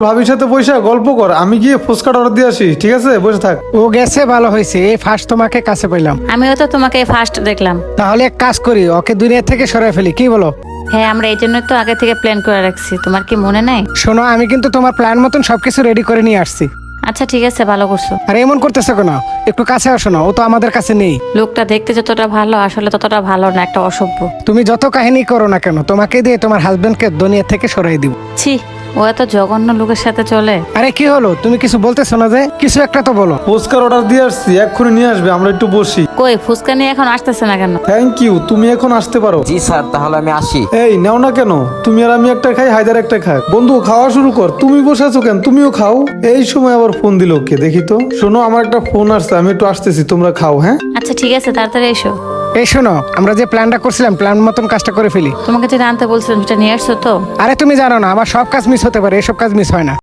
ভাবির সাথে বসে গল্প কর, আমি গিয়ে ফুচকাটা অর্ডার দিয়ে আসি। ঠিক আছে, বসে থাক। ও গেছে, ভালো হয়েছে, এই ফার্স্ট তোমাকে কাছে পেলাম। আমিও তো তোমাকে ফার্স্ট দেখলাম। তাহলে এক কাজ করি, ওকে দুনিয়া থেকে সরাই ফেলি, কি বলো? হ্যাঁ, আমরা এই জন্য তো আগে থেকে প্ল্যান করে রাখছি, তোমার কি মনে নাই? শোনো, আমি কিন্তু তোমার প্ল্যান মতন সবকিছু রেডি করে নিয়ে আসছি। আচ্ছা ঠিক আছে, ভালো করছো। আর এমন করতেছো কেন? একটু কাছে আসো না, ও তো আমাদের কাছে নেই। লোকটা দেখতে যতটা ভালো, আসলে ততটা ভালো না, একটা অসভ্য। তুমি যত কাহিনী করো না কেন, তোমাকে দিয়ে তোমার হাজবেন্ডকে দুনিয়া থেকে সরাই দিব। ছি, ও এত জঘন্য লোকের সাথে চলে। আরে কি হলো, তুমি কিছু বলতেছো না যে? কিছু একটা তো বলো। ফুচকার অর্ডার দিয়ে আসছি, এক্ষুনি নিয়ে আসবে, আমরা একটু বসি। কই ফুচকা নিয়ে এখন আসতেছে না কেন? থ্যাংক ইউ, তুমি এখন আসতে পারো। জি স্যার, তাহলে আমি আসি। এই নেও না কেন, তুমি আর আমি একটা খাই, হায়দার একটা খাক। বন্ধু খাওয়া শুরু কর, তুমি বসে আছো কেন, তুমিও খাও। এই সময় আবার ফোন দিল কে দেখি তো। শোনো, আমার একটা ফোন আসছে, আমি একটু আসতেছি, তোমরা খাও। হ্যাঁ আচ্ছা ঠিক আছে, তাড়াতাড়ি এসো। এই শোনো, আমরা যে প্ল্যানটা করছিলাম, প্ল্যান মতন কাজটা করে ফেলি। তোমাকে যেটা আনতে বলছিলাম সেটা নিয়ে আসছো তো? আরে তুমি জানো না, আমার সব কাজ মিস হতে পারে, এসব কাজ মিস হয় না।